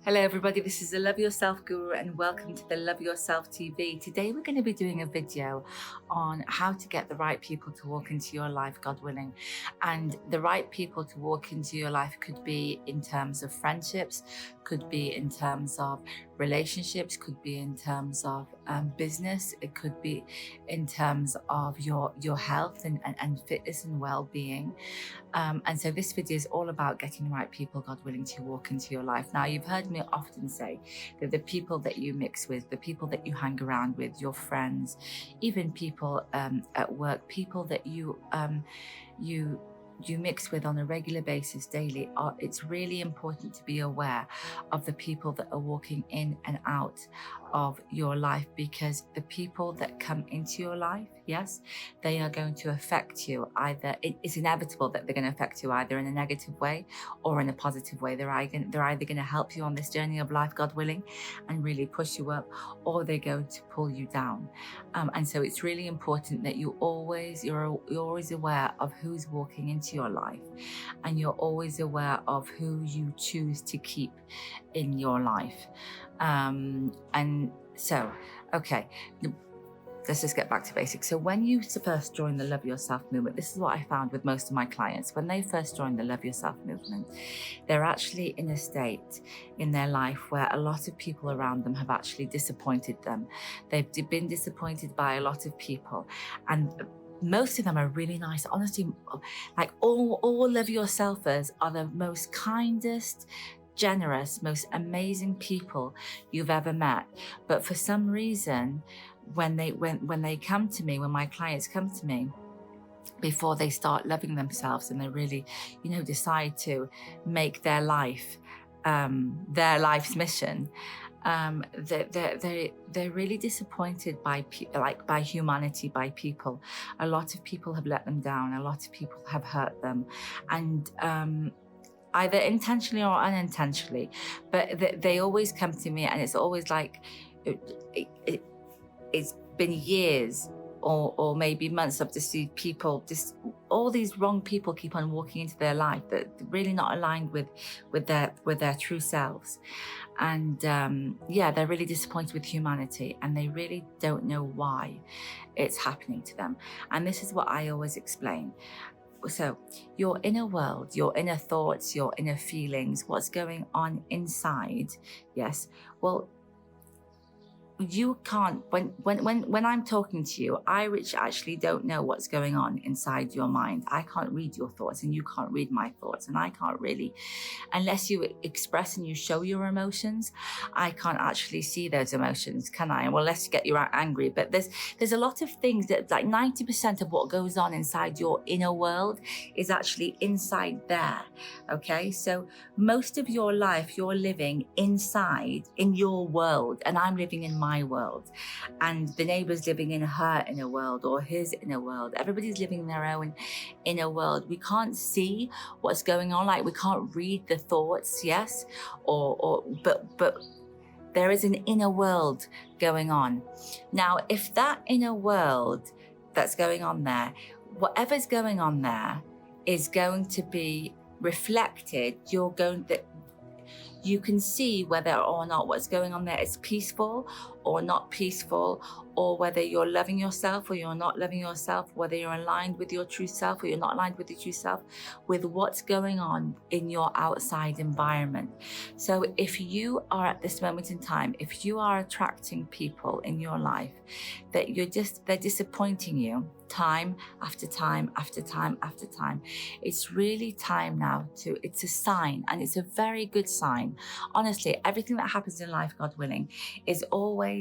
Hello everybody, this is the Love Yourself Guru and welcome to the Love Yourself TV. Today we're going to be doing a video on how to get the right people to walk into your life, God willing. And the right people to walk into your life could be in terms of friendships, could be in terms of relationships, could be in terms of business, it could be in terms of your health and fitness and well-being. And so this video is all about getting the right people, God willing, to walk into your life. Now, you've heard me often say that the people that you mix with, the people that you hang around with, your friends, even people at work, people that you mix with on a regular basis daily, it's really important to be aware of the people that are walking in and out of your life, because the people that come into your life, yes, they are going to affect you. It's inevitable that they're going to affect you either in a negative way or in a positive way. They're either going to help you on this journey of life, God willing, and really push you up, or they're going to pull you down. And so it's really important that you're always aware of who's walking into your life, and you're always aware of who you choose to keep in your life. And so, okay, let's just get back to basics. So when you first join the Love Yourself movement, this is what I found with most of my clients. When they first join the Love Yourself movement, they're actually in a state in their life where a lot of people around them have actually disappointed them. They've been disappointed by a lot of people, and most of them are really nice. Honestly, like all Love Yourselfers are the most kindest, generous, most amazing people you've ever met. But for some reason, when they come to me, when my clients come to me, before they start loving themselves and they really, decide to make their life their life's mission, they're really disappointed by humanity, by people. A lot of people have let them down. A lot of people have hurt them, and either intentionally or unintentionally, but they always come to me, and it's always like it's been years or maybe months of to see people, just all these wrong people keep on walking into their life that really not aligned with their true selves. And they're really disappointed with humanity, and they really don't know why it's happening to them. And this is what I always explain. So your inner world, your inner thoughts, your inner feelings, what's going on inside, yes, well, you can't, when I'm talking to you, I actually don't know what's going on inside your mind. I can't read your thoughts, and you can't read my thoughts, and I can't really, unless you express and you show your emotions, I can't actually see those emotions, can I? Well, let's get you angry, but there's a lot of things that, like 90% of what goes on inside your inner world is actually inside there, okay? So most of your life you're living inside in your world, and I'm living in my world, and the neighbor's living in her inner world or his inner world. Everybody's living in their own inner world. We can't see what's going on, like we can't read the thoughts, yes, but there is an inner world going on. Now, if that inner world that's going on there, whatever's going on there is going to be reflected, you can see whether or not what's going on there is peaceful or not peaceful, or whether you're loving yourself or you're not loving yourself, whether you're aligned with your true self or you're not aligned with your true self, with what's going on in your outside environment. So if you are at this moment in time, if you are attracting people in your life that they're disappointing you time after time after time after time, it's really time now it's a sign, and it's a very good sign. Honestly, everything that happens in life, God willing, is always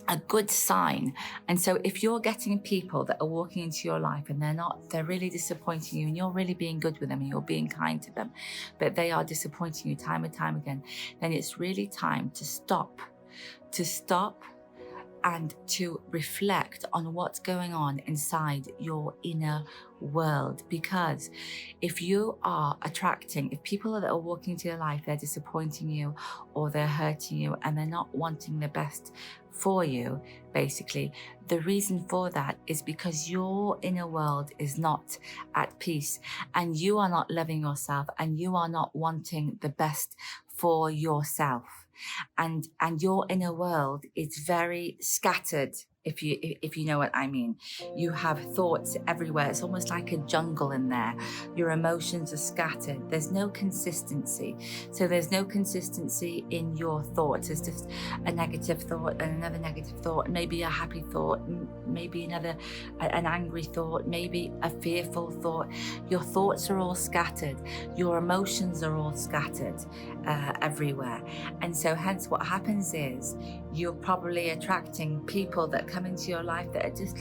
a good sign. And so if you're getting people that are walking into your life and they're really disappointing you, and you're really being good with them and you're being kind to them, but they are disappointing you time and time again, then it's really time to stop and to reflect on what's going on inside your inner world. Because if people that are walking into your life, they're disappointing you or they're hurting you and they're not wanting the best for you, basically, the reason for that is because your inner world is not at peace, and you are not loving yourself, and you are not wanting the best for yourself. And your inner world is very scattered, if you know what I mean. You have thoughts everywhere. It's almost like a jungle in there. Your emotions are scattered. There's no consistency. So there's no consistency in your thoughts. There's just a negative thought and another negative thought, maybe a happy thought, maybe another, an angry thought, maybe a fearful thought. Your thoughts are all scattered. Your emotions are all scattered everywhere. And so hence what happens is you're probably attracting people that come into your life that are just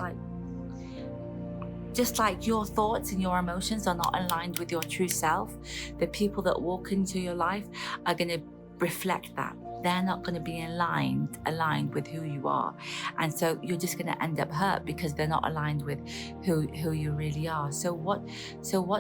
like your thoughts and your emotions are not aligned with your true self. The people that walk into your life are going to reflect that. They're not going to be aligned with who you are. And so you're just going to end up hurt because they're not aligned with who you really are. So what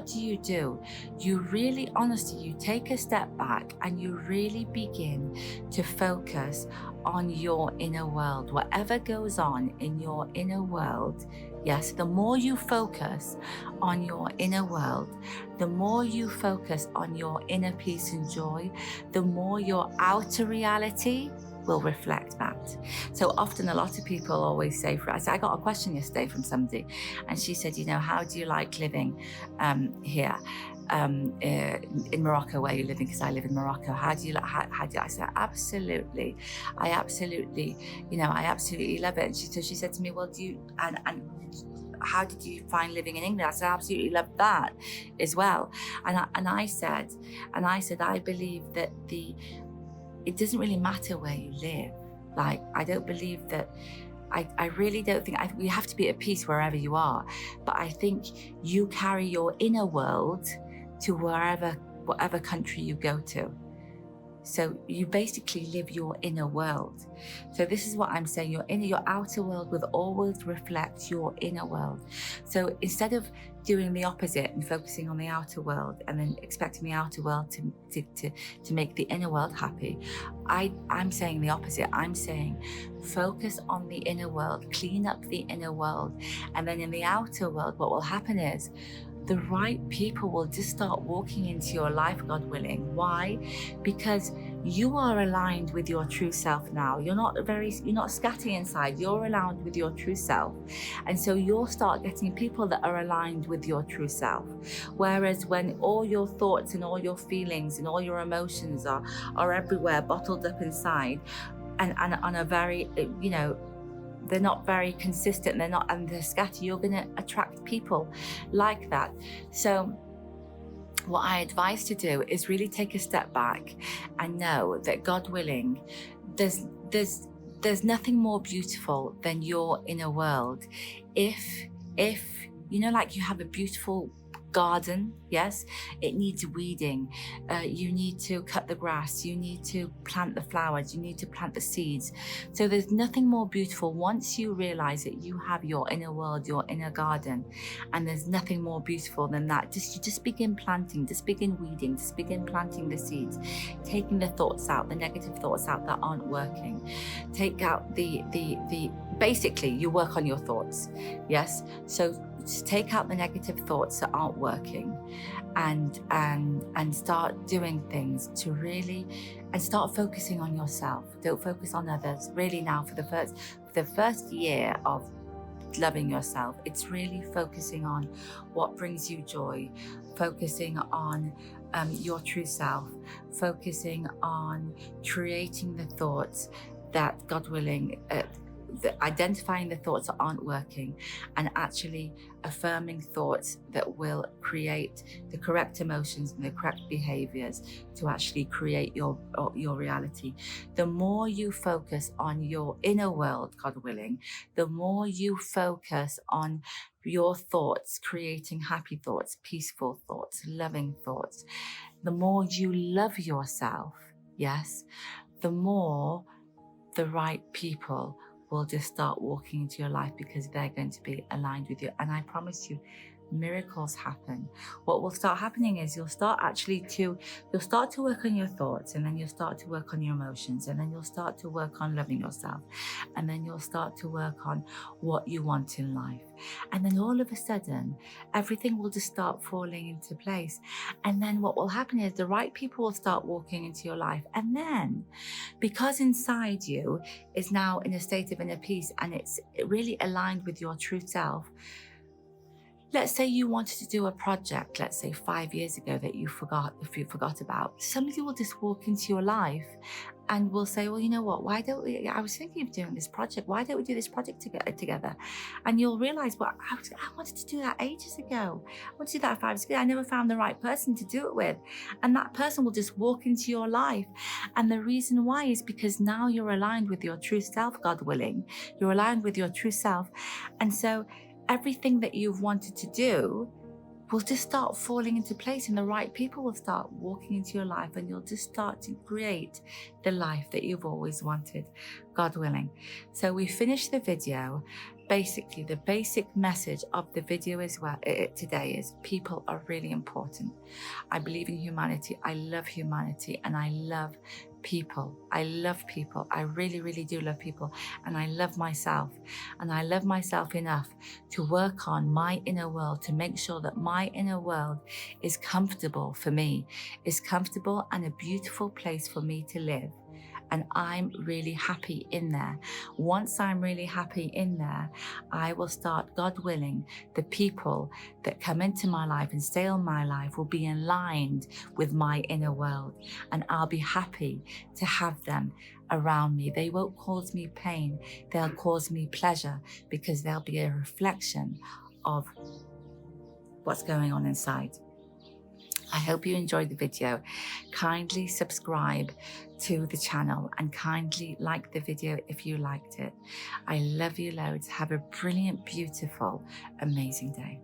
do? You really, honestly, you take a step back and you really begin to focus on your inner world. Whatever goes on in your inner world, yes, the more you focus on your inner world, the more you focus on your inner peace and joy, the more your outer reality will reflect that. So often a lot of people always say, I got a question yesterday from somebody and she said, how do you like living here? In Morocco, where you're living, because I live in Morocco. How do you like? I said, absolutely, I absolutely love it. And she said to me, well, do you and how did you find living in England? I said, I absolutely love that as well. And I said, I believe that it doesn't really matter where you live. Like, I don't believe that. I really don't think we have to be at peace wherever you are. But I think you carry your inner world to whatever country you go to. So you basically live your inner world. So this is what I'm saying. Your outer world will always reflect your inner world. So instead of doing the opposite and focusing on the outer world and then expecting the outer world to make the inner world happy, I'm saying the opposite. I'm saying focus on the inner world, clean up the inner world, and then in the outer world, what will happen is the right people will just start walking into your life, God willing. Why? Because you are aligned with your true self now. You're not scatty inside. You're aligned with your true self. And so you'll start getting people that are aligned with your true self. Whereas when all your thoughts and all your feelings and all your emotions are everywhere, bottled up inside, and on a very, they're not very consistent, and they're scattered, you're going to attract people like that. So what I advise to do is really take a step back and know that, God willing, there's nothing more beautiful than your inner world. If like you have a beautiful garden, yes, it needs weeding. You need to cut the grass, you need to plant the flowers, you need to plant the seeds. So there's nothing more beautiful once you realize that you have your inner world, your inner garden, and there's nothing more beautiful than that. You just begin planting, just begin weeding, just begin planting the seeds, taking the thoughts out, the negative thoughts out that aren't working. Take out basically you work on your thoughts, yes. So just take out the negative thoughts that aren't working, and start doing things to really, and start focusing on yourself. Don't focus on others. Really, now for the first year of loving yourself, it's really focusing on what brings you joy, focusing on your true self, focusing on creating the thoughts that, God willing, identifying the thoughts that aren't working, and actually affirming thoughts that will create the correct emotions and the correct behaviors to actually create your reality. The more you focus on your inner world, God willing, the more you focus on your thoughts, creating happy thoughts, peaceful thoughts, loving thoughts, the more you love yourself, yes, the more the right people will just start walking into your life, because they're going to be aligned with you. And I promise you, miracles happen. What will start happening is you'll start to work on your thoughts, and then you'll start to work on your emotions, and then you'll start to work on loving yourself, and then you'll start to work on what you want in life. And then all of a sudden, everything will just start falling into place. And then what will happen is the right people will start walking into your life. And then, because inside you is now in a state of inner peace and it's really aligned with your true self. Let's say you wanted to do a project, let's say 5 years ago, that you forgot about. Somebody will just walk into your life and will say, well, you know what, I was thinking of doing this project. Why don't we do this project together? And you'll realize, well, I wanted to do that ages ago. I wanted to do that 5 years ago. I never found the right person to do it with. And that person will just walk into your life. And the reason why is because now you're aligned with your true self, God willing. You're aligned with your true self. And so everything that you've wanted to do will just start falling into place, and the right people will start walking into your life, and you'll just start to create the life that you've always wanted, God willing. So we finished the video. Basically, the basic message of the video today is people are really important. I believe in humanity. I love humanity, and I love people. I love people. I really, really do love people. And I love myself. And I love myself enough to work on my inner world, to make sure that my inner world is comfortable for me, is comfortable and a beautiful place for me to live. And I'm really happy in there. Once I'm really happy in there, I will start, God willing, the people that come into my life and stay on my life will be aligned with my inner world. And I'll be happy to have them around me. They won't cause me pain. They'll cause me pleasure, because they'll be a reflection of what's going on inside. I hope you enjoyed the video. Kindly subscribe to the channel and kindly like the video if you liked it. I love you loads. Have a brilliant, beautiful, amazing day.